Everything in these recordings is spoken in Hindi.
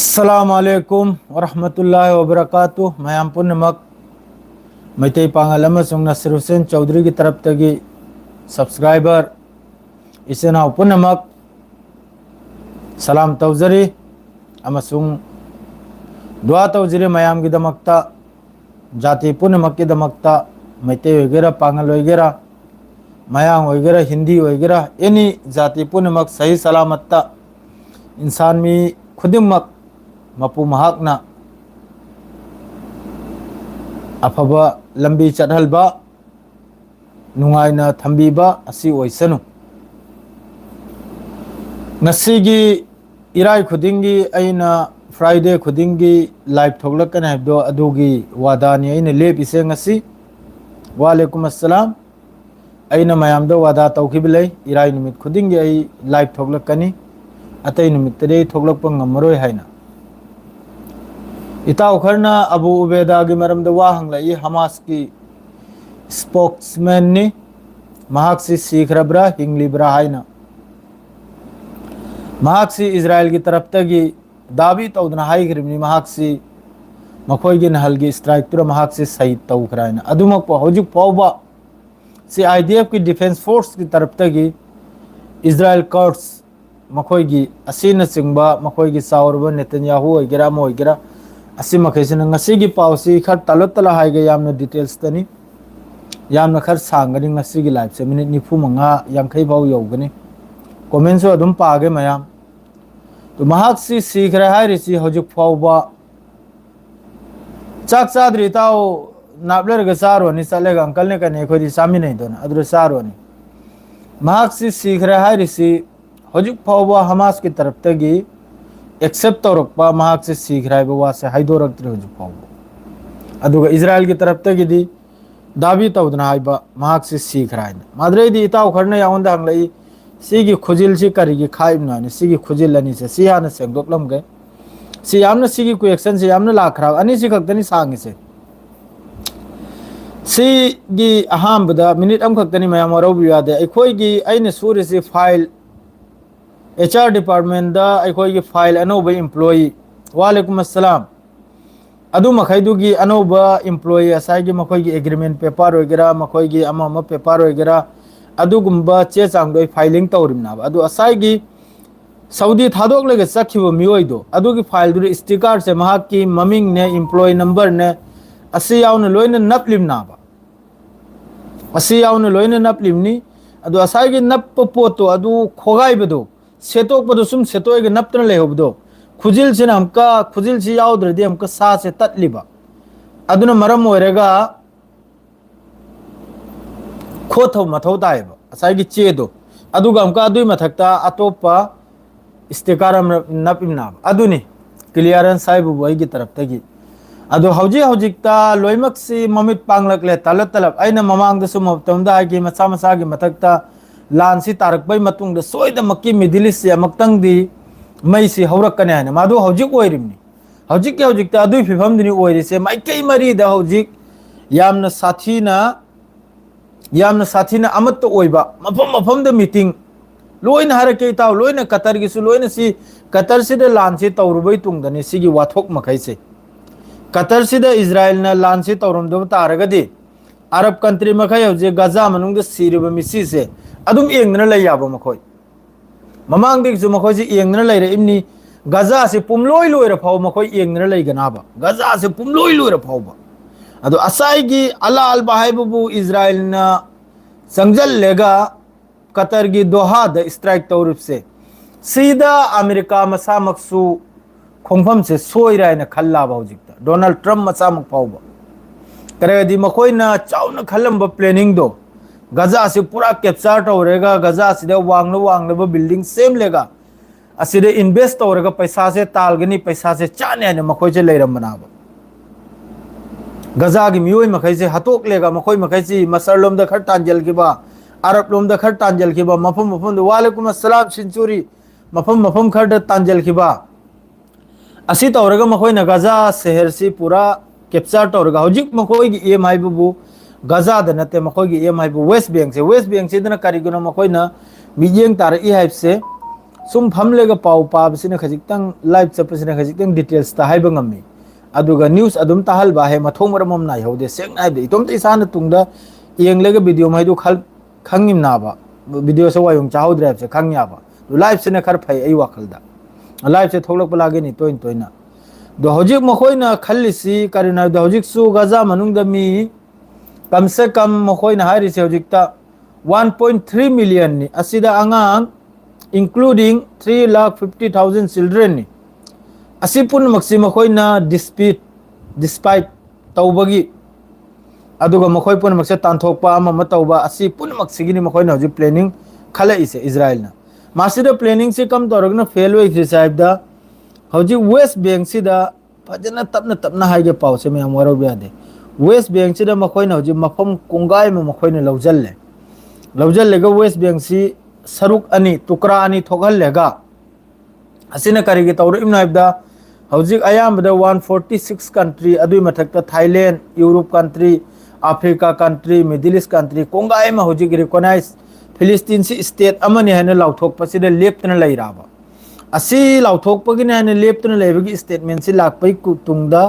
अस्सलामुअलैकुम वरहमतुल्लाहि वबरकातुह। मयाम पुनमक मैतई पांगल अमसुंग नसीर हुसैन चौधरी की तरफ तगी सब्सक्राइबर इसेना पुनमक सलाम तौजरी अमसुंग दुआ तौजरी मयाम की दमकता जाति पुनमक की दमकता मैतई वगैरह पांगल वगैरह मयांग वगैरह हिंदी वगैरह एनी जाति पुनमक सही सलामत्ता इंसान मी खुदिमक मपू महाकना अफबा लंबी चढ़लबा नुंगाइना थंबीबा असी ओइसनु नसीगी इराय खुदिंगी अइना फ्राइडे खुदिंगी लाइव थोगलकन हैबदो अदुगी वादानी अइना लेपिसे ngasi वालेकुम अस्सलाम अइना मयामदो वादा तौखिबलै इराय निमित खुदिंगी अइ लाइव थोगलकनी अतै निमित तदे थोगलकप ngammaroi haina इताउ खरना अबू उबैदा की मरम वा हंगलाई हमास की स्पोक्समैन ने महाक्सी सीखरब्रा हिंगलीब्रा हाइना महाक्सी इजराइल की तरफ तगी दाबी तौदना हाई ग्रिमनी महाक्सी मखोई की नहल की स्ट्राइक तुरा महाक्सी सही तौखराइना अदुमक पो हौजुक पौबा से आईडीएफ की डिफेंस फोर्स की तरफ तगी इजराइल कोर्ट्स मखोई की असीन सिंगबा मखोई की सावरबा नेतन्याहू वगैरह मो वगैरह असी मखैसन ngasi gi pawsi khar talotala haige yamna details tani yamna khar sangani ngasi gi live se minute nifu manga yankhai baw yogani comment so adum paage mayam to mahak si sikh ra hai risi hojuk phawba chak sadri tao nabler ga saro ni sale ga uncle ne kane khodi sami nahi dona adru saro ni mahak si sikh ra hai risi hojuk phawba hamas ki taraf tagi except तौरपा महाक से सीख रहा है वो से हाइदोरक्तरे हो जुपाओ अदुगा इजराइल की तरफ तक दी दाबी तौदना हाइबा महाक से सीख रहा है माद्रे दी इताउ खरने याउंद हंगलई सीगी खुजिल सी करिगी खाइब ना सीगी खुजिल लनी से सिया न सेंगदोकलम गए सी यामन सीगी को एक्शन से यामन लाखरा अनि सी खक्तनी सांग से सीगी अहम बदा मिनट अम खक्तनी मयाम वरो बियादे अखोई गी अइने सूरी से फाइल HR डिपार्टमेंट दा अखोई की फाइल अनोबा एम्प्लॉई वालेकुम अस्सलाम अदु मखैदु की अनोबा एम्प्लॉई असाई की मखोई की एग्रीमेंट पेपर वगैरह मखोई की अमा पेपर वगैरह अदुगुम्बा चे चांगदोई फाइलिंग तौरिमना अदु असाई की सऊदी थादोक लगे सखिबो मियोइदो अदु की फाइल दु स्टिकर से महाक की ममिंग ने एम्प्लॉई नंबर ने असी याउन लोइन नपलिमना बा असी याउन लोइन नपलिमनी अदु असाई की नप पोतो अदु खोगाइबदो सेतोक सुम सेतोग नपन लेहबदो खुजिल से हमका खुजिल से याउद्रदी हमका सा से तत्लिबा अदुना मरम ओरेगा खोथो मथौ ताइबा असागी चेदो अदुगा हमका अदुई मथक्ता अतोपा स्टिकर नपिमना अदुनी क्लियरेंस साइबु बई की तरफ तगी अदु हौजी हौजिकता लोइमक से ममित पांगलकले तलब तलब अइना ममांग दसु मतमदा आगी मसा मसा की मथक्ता लानसी तारकबै मतुंग द सोइदमक्की मिडिलिस से अमक्तंगदी मई से हौरकने है मादु हौजिक ओइरिमनी हौजिक के हौजिक ता दुई फिफम दिनी ओइरिसे माइकई मरी the हौजिक यामना साथीना Amrut ओइबा मफम मफम the meeting lion हरके ताव लोइन कतर गिसु लोइन सी कतर से द लानसी तौरुबै तुंग दने सिगी वाथोक मखैसे कतर से द इजराइल ना लानसी तौरम दो तारगदी अरब कंट्री मखै हौजे गजा मनुंग द सिरिब मिसी से अदुम एंगना लय याबो मखोय ममांग दिग जु मखोय जी एंगना लय रे इमनी गजा से पुमलोय लोय रे फाव मखोय एंगना लय गनाबा गजा से पुमलोय लोय रे फावबा अदु असाई की अला अल बाहाइबु इजराइल ना संगजल लेगा कतर की दोहा द स्ट्राइक तौरुप से सीधा अमेरिका मसा मक्सु खोंफम से सोय रायना खल्ला बाउजिकता डोनाल्ड ट्रम्प मसा मक फावबा करे मखोय ना चाउना खलम प्लानिंग दो गजा से पूरा कैप्चर तौरेगा गजा से वांगब बिल्डिंग सेम लेगा असिदे इन्वेस्ट तौरेगा पैसा से तालगनी पैसा से चाने ने मखोय से लेरम बनाबा गजा की मियोय मखै से हतोक लेगा मखोय मखै से मसर लोम द खर तांजल की बा अरब लोम द खर तांजल की बा मफम मफम वालेकुम अस्सलाम सेंचुरी मफम मफम खर द तांजल की बा असी तौरेगा मखोय न गजा शहर से पूरा कैप्चर तौरेगा हौजिक मखोय की एम हाइबु गजा द नते मखोय की एम हाइबु वेस्ट बैंक से दना करिगुना मखोय न मियेंग तार ई हाइब से sum phamlega pau pabsina khajitang live chapasina khajitang details ta haiba ngammi aduga news adum tahal ba he mathong maramam nai hode seng nai de itom te isana tungda yenglega video mai du khal khangim na ba video sa wayong chau drive se khangya ba live sina khar phai ai wakhalda live se tholok palage ni toin toina do hojik makhoina khallisi karina do hojik su gaza manungda mi kam se kam makhoina hari se hojik ta 1.3 million ni asida angang including 3,50,000 children ni asipun maksi makhoina despite tawbagi aduga makhoi pun makse tanthokpa ama tawba asipun maksigi ni makhoina hojik planning khala ise Israel na masida planning se kam torogna fail we sahib da hojik west bank sida fajana tapna haige pau se me amwaro biade west bank sida makhoina hojik mafam kungai ma makhoina lawjalle lega west bank si saruk ani tukra ani thogal lega asina karigi tawr imnaibda hojik ayambada 146 country adui mathakta Thailand Europe country Africa country Middle East country kongai ma hojik recognize Philistine si state amani hana lauthok pasida leptana lairaba asi lauthok pagina hana leptana laibagi statement si lakpai kutungda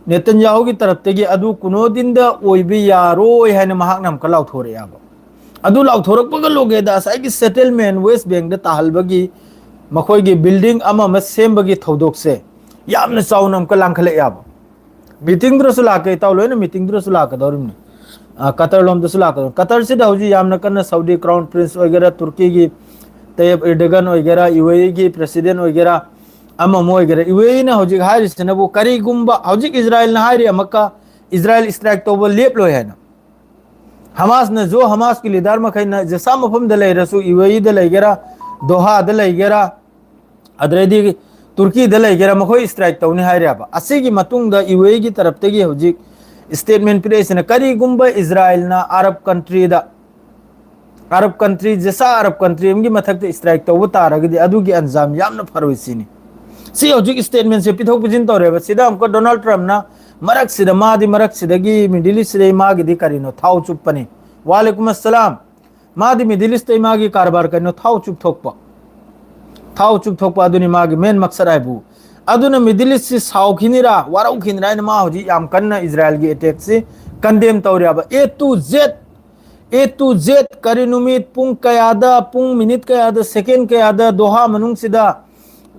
Netanyahu ki taraf tegi adu kuno dinda oibi yaroi hana mahaknam ka lauthore yaba adu lauthorok paga loge da sai ki settlement west bank da tahalbagi makhoi gi building ama ma sembagi thodok se yamna chaunam ka langkhale yaba meeting drusula ke tawloina meeting drusula ka dorim Qatar lom dusula ka Qatar se dauji yamna kana Saudi crown prince वगैरह तुर्की की Tayyip Erdogan वगैरह UAE की president वगैरह ama mo वगैरह UAE na hojik haris na bu kari gumba hojik Israel na hari makka Israel strike to lep lo hai na Hamas ne jo Hamas ki lidar ma khaina jasa mafhum dalai rasu UAE dalai gera Doha dalai gera adredi Turki dalai gera makhoi strike to ni haria ba asigi matung da UAE ki taraf tegi hojik statement place na kari gumba Israel na Arab country jasa Arab country amgi mathak te strike to utara gidi adu gi anjam yamna farwisini si hojik statement se pithok pujin to re ba sida amko Donald Trump na marak sida madi marak sida gi Middle East re ma gi karino thau chupani walaikum assalam madi Middle East te ma gi karbar karino thau chup thokpa aduni ma gi main maksad ai bu aduna Middle East si saukhinira warau khinira ma hoji yam kanna Israel gi attack se condemn tawriya ba A to Z karinumit pung kayada pung minute kayada second kayada Doha manung sida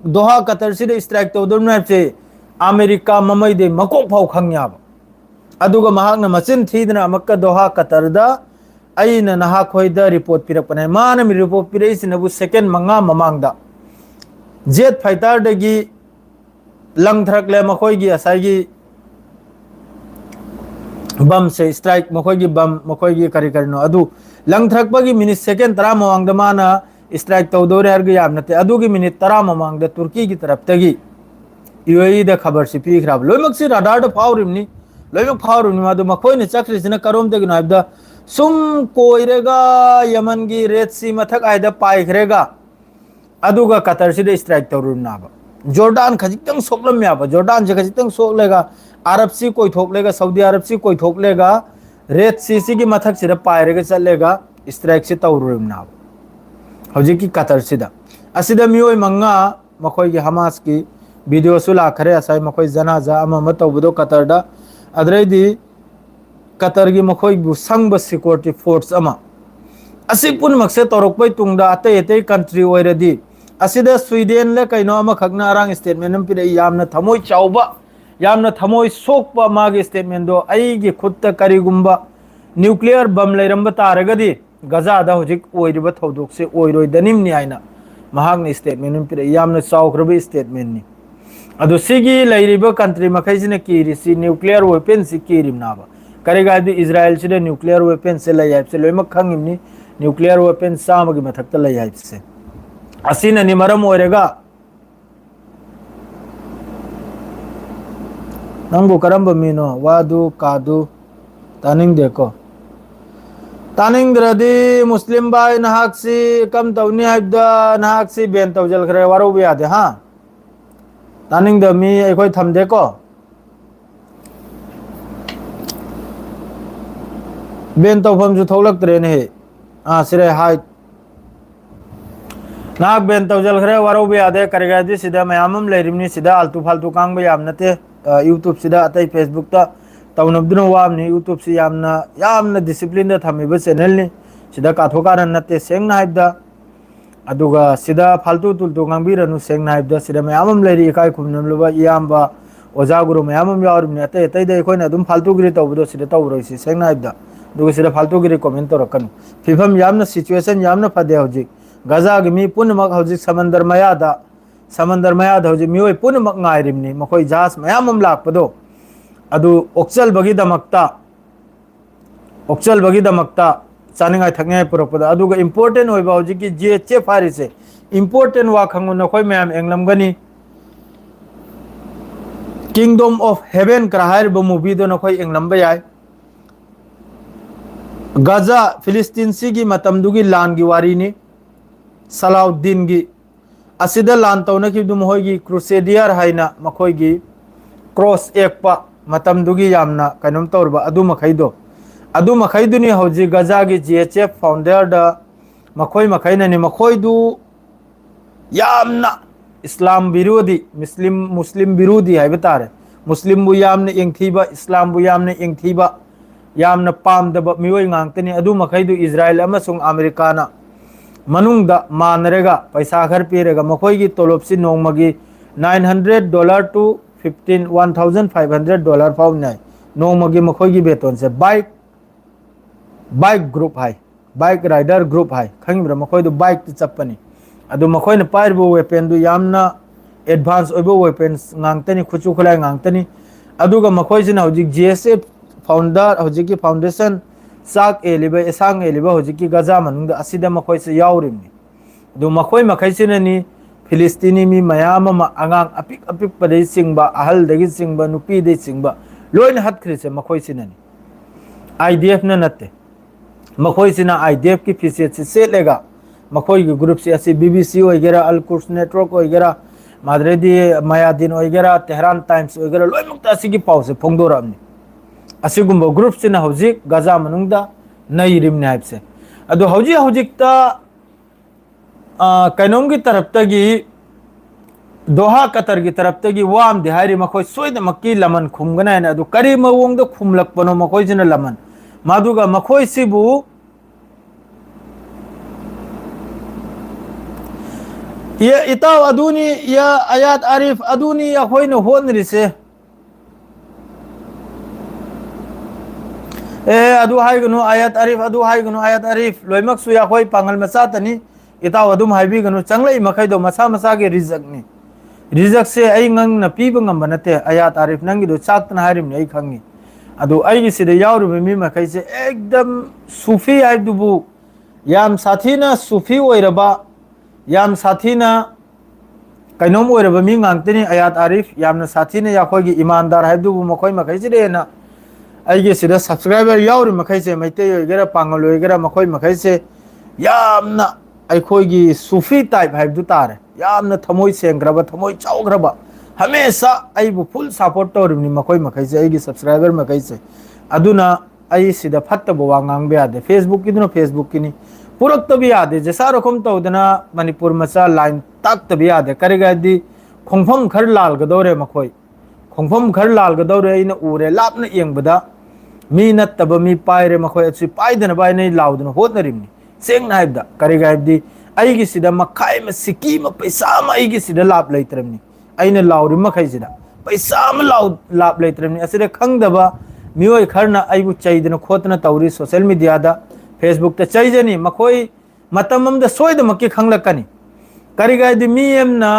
Doha Qatar sida strike tawdum na se America mamai de makok phau khangya ba aduga mahakna machin thidna makka Doha Qatar da aina naha khoida report pirak panai mana mi report pirai sinabu second manga mamang da jet fighter dagi lang thrak le makhoi gi asai gi bam se strike makhoi gi bam makhoi gi kari karino adu lang thrak pagi minute second tara mamang da mana strike tawdore har gi yam nate adu gi minute tara mamang da Turki gi taraf tagi UAE da khabar si pi khrab loimak si radar da phaurimni madu makhoi ne chakri sina karom de gnaib da sum koirega Yaman gi Red Sea mathak aida pai khrega aduga Qatar si da strike tawrum na ba Jordan khajitang soklam ya ba Jordan je khajitang soklega Arab Sea koi thoklega Saudi Arab Sea koi thoklega Red Sea si gi mathak si da pai rega chalega strike si tawrum na ba hoji ki Qatar si da asida mioi manga makhoi gi Hamas ki video sula khare asai makhoi janaza ama mataw budo Qatar da adredi Qatar gi makhoi bu sangba security force ama asipun makse torokpai tungda ate country oiredi asida Sweden le kaino ama khagna arang statement nam pire yamna thamoi chauba yamna thamoi sokpa magi statement do ai gi khutta karigumba nuclear bam leiramba taragadi Gaza da hojik oiriba thodok se oiroi danim ni aina mahagna statement nam pire yamna chaukhrabi statement ni adu sigi lairiba country makhaisina kiri si nuclear weapon si kirim naba karega di Israel sida nuclear weapon se layap se loimak khangimni nuclear weapon samagi mathakta layap se asina ni maram oirega nambu karamba mino wadu kadu taning deko taning dradi muslim bai nahak si kam tawni habda nahak si ben tawjal khare waru bi ade ha taning da mi ekoi thamde ko ben tawpham ju tholak tre ne sire hai नाक बेन तौजल खरे वारो बे आदे करेगा दि सिदा मयामम लेरिमनी सिदा आलतू फालतू कांग बे याम नते यूट्यूब सिदा अतई फेसबुक ता तौनबदुन वामनी यूट्यूब से यामना डिसिप्लिन दा थमिबा चैनल नि सिदा काथो कारण नते सेंग नाइबदा अदुगा सिदा फालतू तुलतू गांगबिरनु सेंग नाइबदा सिदा मयामम लेरि इकाई खुमनमलबा इयामबा ओजा गुरु मयामम यावरमने अतई अतई दे कोइना अदुम फालतू गिरि तौबदो सिदा तौरोइसि सेंग नाइबदा दुगा सिदा फालतू गिरि कमेंट तोरकनु फिफम यामना सिचुएशन यामना फदे हौजिक गजा की मी पुनमक हौजिक समंदर मयादा हौजिक मियोय पुनमक ngaइरिमनि मखोय जहाज मयामम लाकपदो अदु ओक्चल बगी दमकता चानिंगाय थकने पुरकपदा अदुगा इंपोर्टेंट होइबा हौजिक की जीएचएफ हारिसे इंपोर्टेंट वा खंगु नखोय मयाम एंगलमगनी किंगडम ऑफ हेवन क्राहायर ब मूवी दो नखोय एंगलमबा याय गजा फिलिस्तीन सिगी मतमदुगी लान की वारीनी सलाउद्दीन की असिदा लान तौनखिबदु मखोयगी क्रुसेडियर हाइना मखोयगी क्रॉस एकपा मतमदुगी यामना कैनम तौरबा अदु मखैदुनी हौजी गजा की जीएचएफ फाउंडर दा मखोय मखैननी मखोयदु यामना इस्लाम विरोधी मुस्लिम विरोधी है तारे मुस्लिम बु यामना एंगथीबा इस्लाम बु यामना एंगथीबा यामना पामदबा मियोय गांगतनी अदु मखैदु इजराइल अमसुंग अमेरिकाना मनुंगदा मानरेगा पैसा खर पीरेगा मखोयगी तोलोबसी नोंगमगी $900 टू $15,500 फाउनाय नोंगमगी मखोयगी बेतन से बाइक ग्रुप है बाइक राइडर ग्रुप है खंगिब्रा मखोयदु बाइक चप्पनी अदु मखोयना पाइरबो वेपन दु यामना एडवांस ओइबो वेपन्स गांगतनी खुचु खुलाय गांगतनी अदुगा मखोयसिना हौजिक जीएसएफ फाउंडर हौजिकी फाउंडेशन साक एलिबा एसांग एलिबा हौजिकी गजा मनुंग असिदा मखोयसे यावरिमनि दु मखोय मखैसिननी फिलिस्तीनी मी मयाम आगांग अपिक पदे सिंगबा अहल दगी सिंगबा नुपी दे सिंगबा लोइन हतख्रिसे मखोयसिननी आईडीएफ न नते मखोयसिना आईडीएफ की फीसेट से सेलेगा मखोय की ग्रुप से असि बीबीसी वगैरह अल कुर्स नेटवर्क वगैरह मादरेदी मयादीन वगैरह तेहरान टाइम्स वगैरह लोइन मुक्ता असि की पाव से फोंगदोरामनी असिगुम्बो ग्रुप सिना हौजिक गजा मनुंगदा नईरिमने हाइबसे अदो हौजिकता कैनोम की तरफ तगी दोहा कतर की तरफ तगी वाम दिहारी मखोय सोयदमक्की लमन खुमगना है अदो करी मवोंग दो खुमलकपनो मखोय जिना लमन मादुगा मखोय सिबु ये इताव अदुनी या आयात आरिफ अदुनी या होय न होनरिसे अदु हाइगनु आयात आरिफ लोइमक सुया होय पांगल मसा तनी इताव अदुम हाइबिगनु चंगलै मखैदो मसा मसा के रिजक से आई ngang न पीब ngam बनते आयात आरिफ नंगी दो चाकतन हारिम नै खंगी अदु आई सिदे यावरु मी मखै से एकदम सूफी आइदुबु याम साथीना सूफी ओइरबा याम साथीना कैनोम ओइरबा मी ngang आयात आरिफ यामना साथीना याखोगी ईमानदार हाइदुबु मखोय मखै सिदे ना आइगे सिदा सब्सक्राइबर यावरु मखै से मैते ओइगेरा पांगल ओइगेरा मखोय मखै से यामना अखोगी सूफी टाइप हाइबदु तारे यामना थमोय सेंग्रबा थमोय चाउग्रबा हमेशा आइबु फुल सपोर्ट तौरिमनि मखोय मखै से आइगे सब्सक्राइबर मखै से अदुना आई सिदा फत्तबो वांगांग बे आदे फेसबुक किदनो फेसबुक किनी पुरक तबि आदे जसा रकम तौदना मणिपुर मचा लाइन तक तबि आदे करेगादि खोंफम खर लाल गदौरे मखोय खोंफम खर लाल गदौरे इन उरे लापना येंगबदा मी नत्तब मी पायरे मखोय अछि पायदन बाय नै लाउदन होतनरिमनि सेंग नाइबदा करेगादि आइगी सिदा मखाय म सिकी म पैसा म आइगी सिदा लाप लैत्रमनि आइना लाउरि मखै सिदा पैसा म लाप लैत्रमनि असिदा खंगदबा मियोय खरना आइबु चैदन खोतना तौरी सोशल मीडिया दा फेसबुक ता चैजनी मखोय मतमम दा सोयदमक्की खंगलकनी करिगादि मी एमना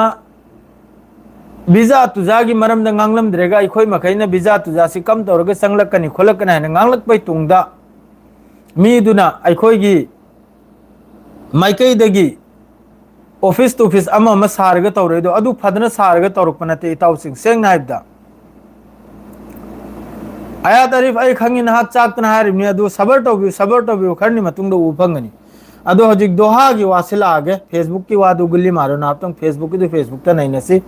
वीजा तुजागी मरम दा nganglम द्रेगा इखोय मखैना वीजा तुजा सि कम तौरगा संगलकनी खोलकना है nganglक पै तुंगदा मी दुना अखोयगी माइकई दगी ऑफिस टू ऑफिस अमा अमा सारगा तौरेदो अदु फदना सारगा तौरकपनते इताउसिंग सेंग नाइबदा आया तारीफ आई खंगी ना चाकतना हारिमनि अदु सबर टोबि खरनि मतुंगदो उफंगनी अदु हजिक दोहा की वासिला आगे फेसबुक की वादु गुल्ली मारो ना तंग फेसबुक की फेसबुक ता नैनसी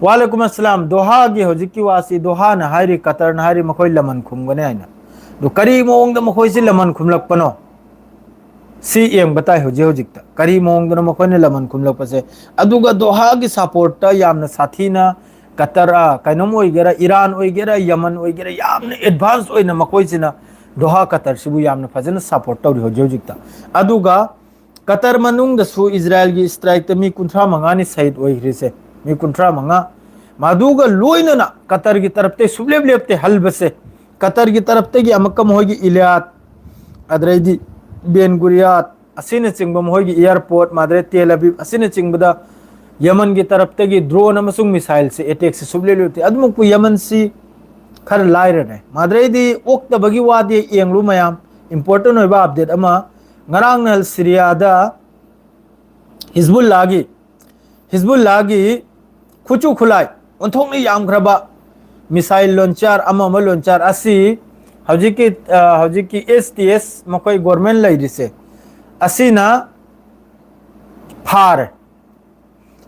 वालेकुम अस्सलाम दोहा की हजिक की वासी दोहा ना हारी कतर ना हारी मखोय लमन खुमगने आइना दो करी मोंग द मखोय सि लमन खुमलकपनो सी एम बताए हो होजिक करी मोंगदन मखोने लमन खुमलपसे अदुगा दोहा की सपोर्ट यामना साथीना कतर कनम ओइगेरा ईरान ओइगेरा यमन ओइगेरा यामना एडवांस ओइना मखोइसिना दोहा कतर सिबु यामना फजन सपोर्ट तौरी हो होजिक अदुगा कतर मनुंगदसु इजराइल की स्ट्राइक मी कुंथ्रा मंगानी शहीद ओइग्रिसे मी कुंथ्रा मंगा मादुगा लोइनना कतर की तरफ ते सुबलेब लेबते हलबसे कतर की तरफ ते की अमकम होगी इलियात अदरेदी बेन गुरियात असिन चिंग मोहगी एयरपोर्ट मादरे तेल अबीब असिन चिंगबदा यमन की तरफ ते ड्रोन अमसुंग मिसाइल से अटैक से सुबले लेते अदमुक यमन सी खर लाइरने मादरेदी ओक्तबगी वादे एंगलु मयाम इंपोर्टेंट होइबा अपडेट अमा ngarang nal Syria da Hizbullah gi khuchu khulai onthok ni yam khraba missile launcher ama launcher asi hawjiki STS makoi government lai rise asina phar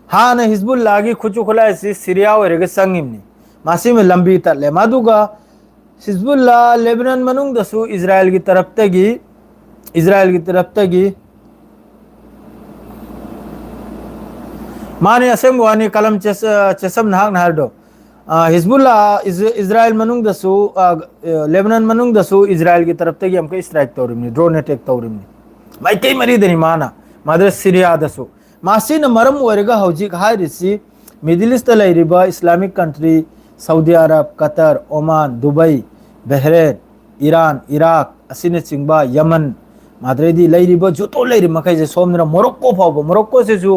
ha na Hizbullah gi khuchu khulai si Syria orega sangimni masi me lambi tatle maduga Hizbullah Lebanon manung dasu Israel की तरफ तगी माने असम वानी कलम चसम नाग नारदो हिजबुल्ला इजराइल मनुंग दसु लेबनान मनुंग दसु इजराइल की तरफ तगी हमके स्ट्राइक तौरिमनी ड्रोन अटैक तौरिमनी माइकई मरी दनी माना मादर सीरिया दसु मासी न मरम ओरगा हौजिक हारिसी मिडिल ईस्ट लैरिबा Islamic country Saudi Arab Qatar Oman Dubai Bahrain Iran Iraq असिने चिंगबा यमन माद्रेदी लैरिबा जोतो लैरि मखैसे सोमना मोरक्को फावबो मोरक्को से जो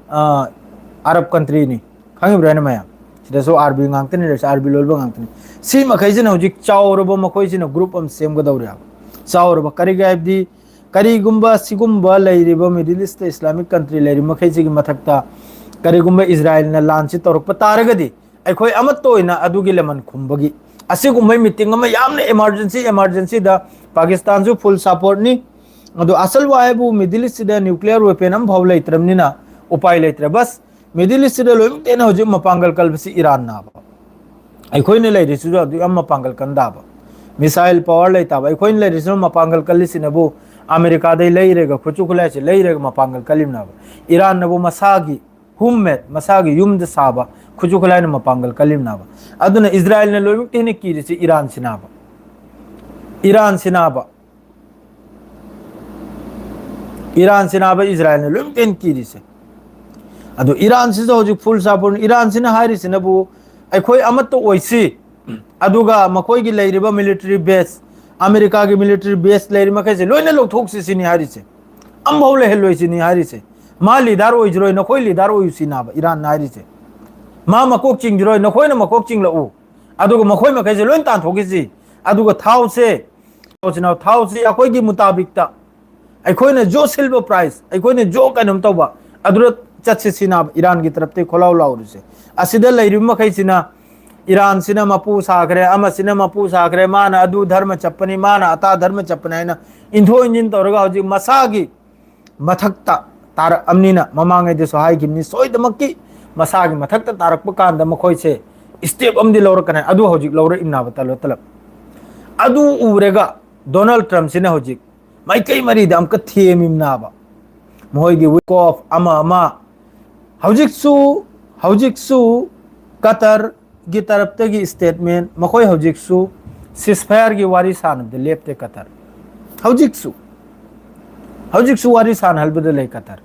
अरब कंट्री नि खंगे ब्रेन मया सिदसो आरबी गांगतनि रेस आरबी लोलबो गांगतनि सी मखैसे न हुजिक चावरबो मखैसे न ग्रुप अम सेम गदौरे चावरबो करि गायबदी करिगुंबा सिगुंबा लैरिबा मिडिल ईस्ट इस्लामिक कंट्री लैरि मखैसे की मथक्ता करिगुंबा इजराइल न लांच तौरक तारगदी अखोय अमत्तोइना अदुगी लेमन खुंबगी असिगुंबा मीटिंग अमा यामने इमरजेंसी दा पाकिस्तान जो फुल सपोर्ट नि अदो असल वायबु मिडिल ईस्ट दा न्यूक्लियर वेपन हम भाव लैत्रमनिना उपाय लैत्र बस मिडिल ईस्ट दा लोइम तेना होजि मपांगल कलबसी ईरान नाबा अखोयने लैरिसु अदु अम मपांगल कंदाबा मिसाइल पावर लैताबा अखोयने लैरिसु मपांगल कलिसिनबु अमेरिका दे लैरेगा खुचु खुलाइसे लैरेगा मपांगल कलिमनाबा ईरान नबु मसागी हुम्मेट मसागी युमद साबा खुचु खुलाइने मपांगल कलिमनाबा अदुना इजराइल ने लोइम तेने कीरिसि ईरान सिनाबा इजराइल ने लोइम तेन कीरिसि अदु ईरान से जो फुल सपोर्ट ईरान से हारिसिनबु अखोय अमत्तो ओइसि अदुगा मखोय की लैरिबा मिलिटरी बेस अमेरिका की मिलिटरी बेस लैरि मखैसे लोइने लोथोक्सि सिनि हारिसे अम्भौ ले हेलोइसिनि हारिसे मा लीडर ओइजरोय नखोय लीडर ओइसिनाबा ईरान हारिसे मा मकोक चिंगजरोय नखोय न मकोक चिंगलउ अदुगा मखोय मखैसे लोइन तान थोगिसि अदुगा थाव से अखोय की मुताबिकता अखोय ने जो सिल्वर प्राइस अखोय ने जो कनम तौबा अदुर चtsiसिना ईरान की तरफ ते खोलाव लाउरिसे असिदा लैरि मखैसिना ईरान सिना मपू साखरे अमसिना मपू साखरे माना अदु धर्म चप्पनी माना अता धर्म चप्पना हैना इंथो इंजिन तौरगा हजि मसागी मथक्ता तार अमनिना ममांगे दे सहाय गिमनी सोइदमक्की मसागी मथक्ता तारक कांद मखोइसे स्टेप अमदि लौरकने अदु हजि लौर इमनाबा तलो तलब अदु उरेगा डोनाल्ड ट्रम्प सिना हजि माइकई मरी दम क थेमिमनाबा मोहगी वीक ऑफ अमा हौजिकसु कतर की तरफ तगी स्टेटमेंट मखोय हौजिकसु सिसफायर की वारी सानबदे लेपते कतर हौजिकसु वारी सान हलबदे ले कतर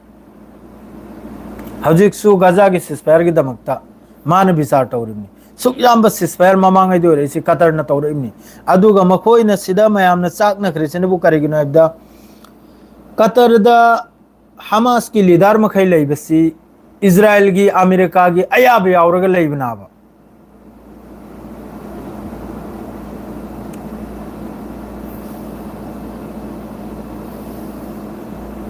हौजिकसु गजा की सिसफायर की दमकता मान बिचार तौरिमनि सुक याम सिसफायर ममांगै दोरेसि कतर न तौरिमनि अदुगा मखोय न सिदा मयाम न चाक न खरिसनबु करिगिनो एकदा कतर दा हमास की लीडर मखै लैबसी इजराइल की अमेरिका की अयाब यावरगा लैबनाबा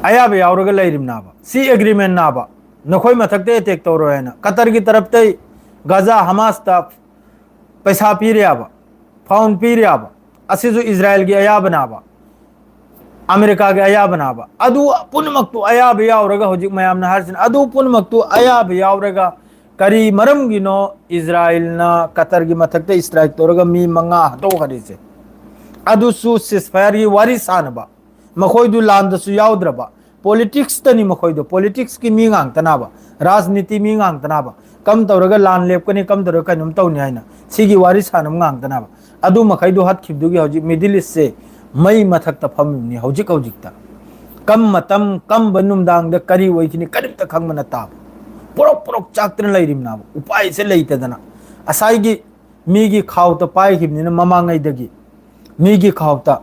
अयाब यावरगा लैरिमनाबा सी एग्रीमेंट नाबा नखोय मथकते अटैक तौरो हैना कतर की तरफ ते गजा हमास ता पैसा पीरियाबा फाउंड पीरियाबा असिजु इजराइल की अयाब नाबा अमेरिका के अयाब नाबा अदु पुनमक्तु अयाब यावरगा होजिक मयामना हरसिन अदु पुनमक्तु अयाब यावरगा करी मरम गिनो इजराइल ना कतर की मथकते स्ट्राइक तौरगा मी मंगा हतो खरिसे अदु सु सिसफायर की वारी सानबा मखोइदु लांदसु याउद्रबा पॉलिटिक्स तनी मखोइदु पॉलिटिक्स की मी ngang तनाबा राजनीति मी ngang तनाबा कम तौरगा लान लेपकनी कम तौरगा कनुम तौनी हाइना सिगी वारी सानम ngang तनाबा अदु मखैदु हत खिबदुगी हौजी मिडिल ईस्ट से मई मथक त फमनि हौजिक हौजिकता कम मतम कम बनुमदांग द करी वइखिनि करिमता खंगमना ताब पुरक पुरक चाक्तन लैरिमना उपाय से लैतदना असाइगी मीगी खावता पाइ खिबनिना ममांगैदगी मीगी खावता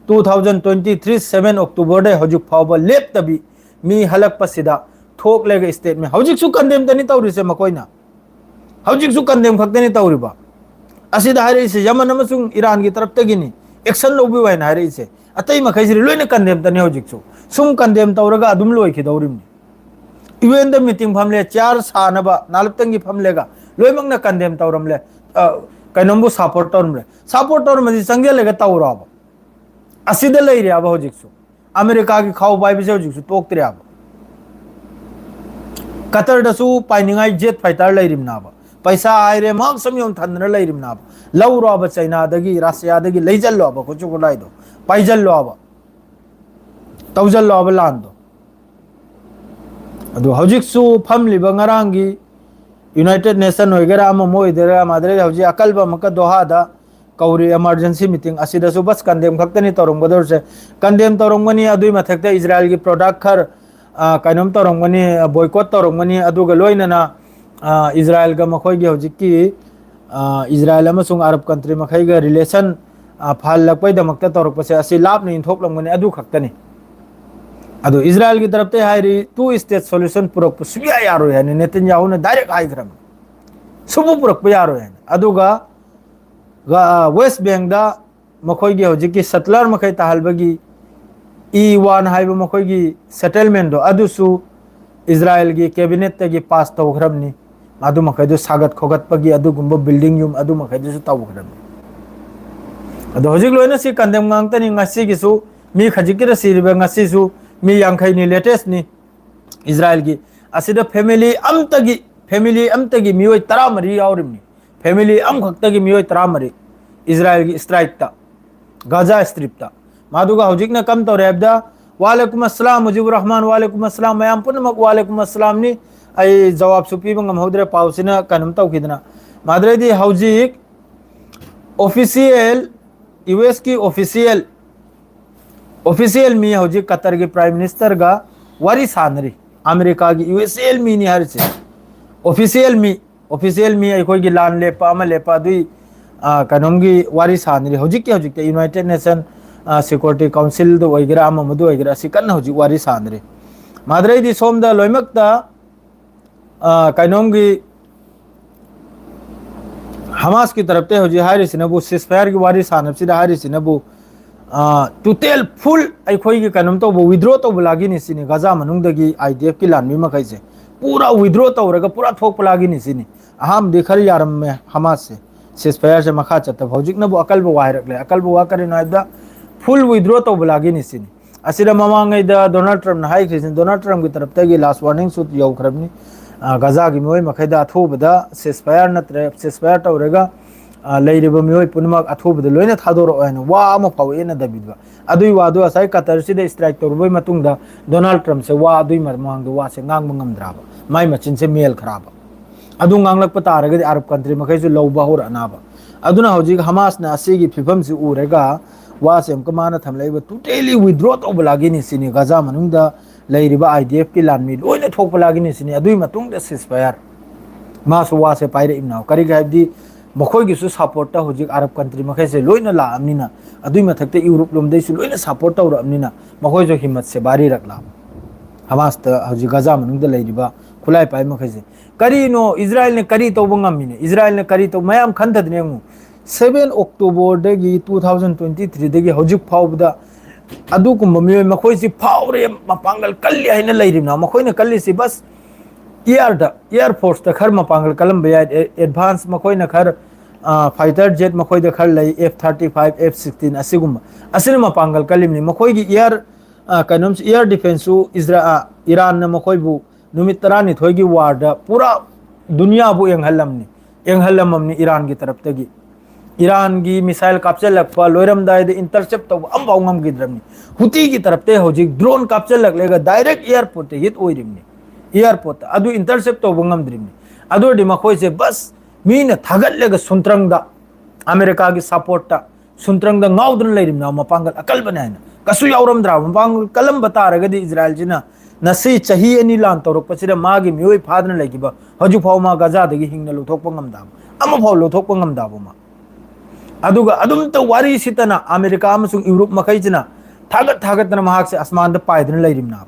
2023 7 अक्टूबर दे हजुक फावबा लेप तबी मी हलक पसिदा थोक लेगा स्टेट में हजुक सु कंडेम तनी तौरिसे मकोइना हजुक सु कंडेम खक्तनी तौरिबा असिदा हारिसे यमन अमसुंग ईरान की तरफ तगिनी एक्शन लोबी वाइन हारिसे अतई मखैसिरि लोइना कंडेम तनी हजुक सु सुम कंडेम तौरगा अदुम लोइखि दौरिमनि यूएन द मीटिंग फमले चार सानबा नालतंगी फमलेगा लोइमंगना कंडेम तौरमले कनम्बु सपोर्ट तौरमले संगे लेगा तौराबा असिद लेरे अब हजिकसु अमेरिका की खाव बाइबिसे हजिकसु तोक्तरे अब कतर दसु पाइनिंगाई जेट फाइटर लेरिमनाबा पैसा आइरे माग समयम थनर लेरिमनाबा लौराबा चाइना दगी रशिया दगी लेजल्लो अब कुछ गुलाइदो पाइजल्लो अब तौजल्लो अब लांदो अदु हजिकसु फमलिबा ngaraंगी यूनाइटेड नेशन वगैरह अम मोइदरा मादरे हजि अकलबा मक दोहादा कौरी इमरजेंसी मीटिंग असिदसु बस कंडेम खक्तनी तौरंगदरसे कंडेम तौरंगनी अदुई मथक्ते इजराइल की प्रोडक्ट खर कनम तौरंगनी बॉयकॉट तौरंगनी अदुगा लोइनना इजराइल गा मखोइगी हजिकी इजराइल अमसुंग अरब कंट्री मखैगा रिलेशन फाल लपै दमक्ता तौरपसे असि लापनि इंथोकलंगनी अदु खक्तनी अदु इजराइल की तरफ ते हाइरी टू स्टेट सॉल्यूशन पुरक सुबिया यारो है नेतन्याहू ने डायरेक्ट हाइग्रम सुबु पुरक यारो है अदुगा वेस्ट बैंक दा मखोइगी हजिकी सटलर मखै ताहलबगी E1 हाइबो मखोइगी सेटलमेंट दो अदुसु इजराइल की कैबिनेट तगी पास तौग्रमनी अदु मखैदु सागत खोगतपगी अदुगुंबो बिल्डिंग यूम अदु मखैदु तौग्रमनी अदु हजिक लोइना सि कंडेम ngang ngasi गिसु मी खजिकिरा सिरिबा ngasi सु मी यांखैनी लेटेस्ट नि इजराइल की असिदा फैमिली अमतगी मियोय 13 यावरिमनी फैमिली अम खक्तगी मियोय 13 इजराइल की स्ट्राइक ता गाजा स्ट्रिप ता मादुगा हौजिकना कम तौरेबदा वालेकुम अस्सलाम मुजीबुर रहमान वालेकुम अस्सलाम मयाम पुनमक वालेकुम अस्सलाम नि आई जवाब सुपीबा ngमहौद्रे पाउसिना कनम तौखिदना माद्रेदी हौजिक ऑफिशियल यूएस की ऑफिशियल मी हौजिक कतर की प्राइम मिनिस्टर गा वारी सानरी अमेरिका की यूएसएल मी नि हरसे ऑफिशियल मी अखोई की लान लेपा अमा लेपा दुई कनमगी वारी सानरी हौजिक यूनाइटेड नेशन सिक्योरिटी काउंसिल दो वगैरह अमा मदु वगैरह सिकन हौजिक वारी सानरी माद्रे दी सोमदा लोइमक्ता कनमगी हमास की तरफ ते हौजी हारिसिनबु सिसफायर की वारी सानबसिदा हारिसिनबु टोटल फुल अखोई की कनम तो विड्रॉ तो लागी निसिनी गजा मनुंगदगी आईडीएफ की लानमी मखैसे पूरा विड्रॉ तौरगा पूरा थोक लागी निसिनी अहम देखर यारम में हमास से सिसफायर से मखा चत हौजिकनबु अकल वायरकले अकल वा करिनो आइदा फुल विड्रॉ तो लागी निसिनी असिदा ममांगैदा डोनाल्ड ट्रम्प हाई खिसिन डोनाल्ड ट्रम्प की तरफ तगी लास्ट वार्निंग सुत यौखरबनी गजा की मोय मखैदा अथोबदा सिसफायर नत्रे सिसफायर तौरगा लेरिबा मियोय पुनमक अथोबद लोइना थादोरो एन वा अमा फाव एना दबिदबा अदुई वादो असै कतर सिदे स्ट्राइक तौरबोय मतुंगदा डोनाल्ड ट्रम्प से वा अदुई मरमांगदो वा से ngang ngamdraba mai machin se मेल खराबा अदु nganglak पतारगदि अरब कंट्री मखैसु लौबा होर अनाबा अदुना हौजिक हमास ना असिगी फिफम से उरेगा वा से हमकमाना थमलेबा टोटली विथड्रॉ तौब लागिनि सिनी गजा मनुंगदा लेरिबा आईडीएफ की लानमी लोइना थोक लागिनि सिनी अदुई मतुंगदा सिसफायर मासु वा से पाइरे इमनाव करी गायबदी मखोइगिसु सपोर्ट ता हजिक अरब कंट्री मखैसे लोइना लाअमनिना अदुई मथक्ते यूरोप लोमदैसु लोइना सपोर्ट तौरअमनिना मखोइजो हिम्मत से बारी रखला हमास ता हजिक गजा मनुंगदा लेरिबा खुलाई पाइ मखैसे करीनो इजराइल ने करी तौब ngamiने इजराइल ने करी तो मयाम खंथदनेमु 7 अक्टूबर दगी 2023 दगी हजिक फावबदा अदुकुम मियोय मखोइसि फावरे मपांगल कल्ली हैना लेरिना मखोइना कल्लीसि बस एयर फोर्स ता खर मपांगल कलम बया एडवांस मखोइना खर फाइटर जेट मखोइदा खर लई F-35 F-16 असिगुम असिन मपांगल कलिमनि मखोइगी एयर कनम्स एयर डिफेंसु ईरान न मखोइबु नुमित 12 की वार दा पूरा दुनिया बु एंगहलमनि ईरान की तरफ तगी ईरान की मिसाइल कापचलप लोरमदाय इंटरसेप्ट तब अम्बाव ngमगिद्रमनी हुती की तरफते होजिक ड्रोन कापचललेगा डायरेक्ट एयरपोर्ट हिट ओइरिमनी एयरपोर्ट अदु इंटरसेप्ट तब ngमद्रिमनी अदुदि मखोइसे बस मीन थागतलेगा सुंत्रंगदा अमेरिका की सपोर्ट सुंत्रंगदा ngawdun लेरिमना मपांगल अकल बनायना कसु यावरमद्रा मपांगल कलम बतारगदि इजराइल जिना नसी चाही एनी लान तौरपसिदा मागी मियोय फादन लेगिबा हजु फावमा गजादगी हिंगना लुथोकपा ngमदा अमा फाव लुथोकपा ngमदाबमा अदुगा अदुम त वारी सितना अमेरिका अमसुंग यूरोप मखैजना थागत थागतना महाकसे आसमान द पायदन लेरिमना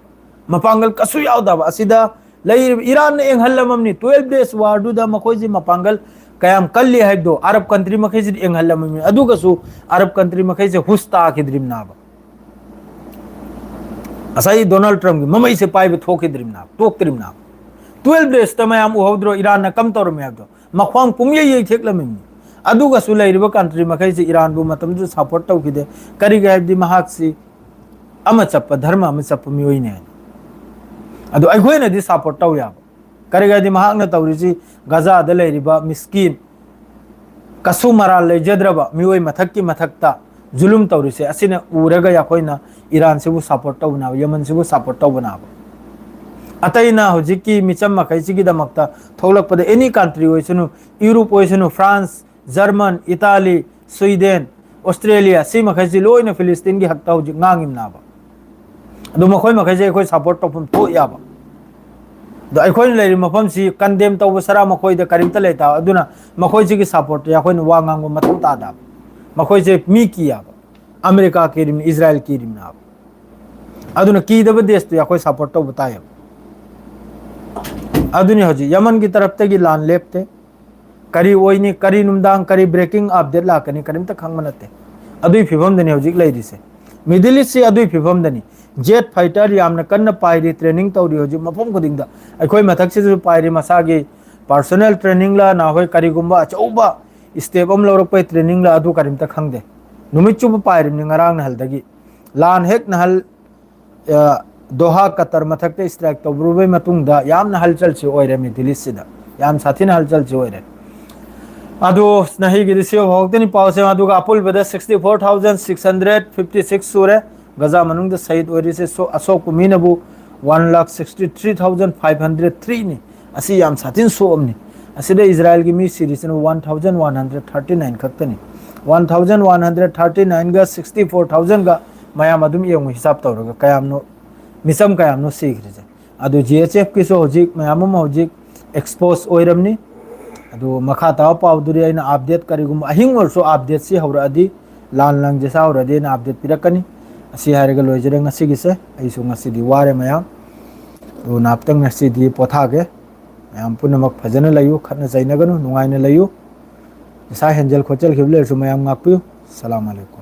मपांगल कसु यावदाबा असिदा लेरिब ईरान ने एंगहल्लमनी 12 डेज वारदुदा मखोइजि मपांगल कयाम कल्ली हैदो Arab country मखैजि एंगहल्लमनी अदुगसु Arab country मखैजि हुस्ता खिद्रिमनाबा acai Donald Trump की ममई से पाइब थोकिद्रिमना टोक्त्रिमना 12 डेज तमयाम उहौद्रो ईरान न कम तौर में हैदो मख्वांग पुमये ये थेक्लमनी अदुगसु लेरिबा कंट्री मखैजि ईरान बु मतमजु सपोर्ट तौकिदे करिगे हैबदि महाकसि अमा चप्प धर्म अमा चप्प मियोइने अदु अखोइनदि सपोर्ट तौ याब करिगे महाकना तौरिजि गजा द लेरिबा मिस्किन कसु मराल लेजद्रबा मियोइ मथक्की मथक्ता जुलुम तौरिसे असिने उरगा याखोइना ईरान से सपोर्ट तौना यमन से सपोर्ट तौना अतैना होजिकी मिचम मखैसिगी दमक्ता थोलकपदे एनी कंट्री होइसनु यूरोप होइसनु France German Italy Sweden Australia सी मखैसि लोइना फिलिस्तीन की हक्ता होजिक ngangiमनाबा अदु मखोइ मखैसे अखोइ सपोर्ट तौफम थो याबा द अखोइन लेरि मफम सि कंडेम तौब सरा मखोइ द करिमता लेता अदुना मखोइ सिगी सपोर्ट याखोइन वा ngango मथौ तादा मखोइ से मी कियाबा अमेरिका के रिम इजराइल की रिमना अदुना कीदब देश तो याखोइ सपोर्ट तौ बताय अदुनि होजि यमन की तरफ तगी लान लेपते करी ओइनी करी नुमदांग करी ब्रेकिंग अपडेट लाकनी करिमता खंगमनते अदुइ फिभम दनि होजिक लेरिसे मिडिल ईस्ट से अदुइ फिभम दनि जेट फाइटर यामना कन्न पाइरी ट्रेनिंग तौरी होजि मफम खुदिंगदा अखोइ मथक से पाइरी मसागी पर्सनल ट्रेनिंग ला ना होय करीगुम्बा अचौबा स्टेप अम लौरपै ट्रेनिंग ला अदु करिमता खंगदे नुमिचुब पाइरिम नंगरांग नहलदगी लान हेक नहल दोहा कतर मथकते स्ट्राइक तौरुबै मतुंगदा यामना हलचल से ओइरे मिडिल ईस्ट सिदा याम साथिना हलचल से ओइरे अदु नही गिदिसे होगतनि पावसे अदुगा अपुलबदा 64656 सुरे गजा मनुंग शहीद ओरिसे सो अशोक मीनबु 1,63,503 नि असि याम साथिन सोमनि असिदे इजराइल की मी सीरीज 1139 खक्तनि 1139 गा 64,000 गा मयाम अदुम यंग हिसाब तौरगा कयामनो मिसम कयामनो सीखरिजे अदु जीएचएफ की सो होजिक मयाम होजिक एक्सपोज ओइरमनि अदु मखा ताव पावदुरी आइना अपडेट करिगुम अहिंग और सो अपडेट सी हौरादी लान लंग जैसा हौरादी ना अपडेट पिरकनी असि हारेगा लोइजरे ngasiगिसे आइसु ngasiदी वारे मयाम दु नापतंग ngasiदी पोथागे मयाम पुनमक फजन लयु खतना जाइनगनु नुंगाइना लयु इसा हेंजल खोचल खिबले सु मयाम ngakpiu सलाम अलैकुम।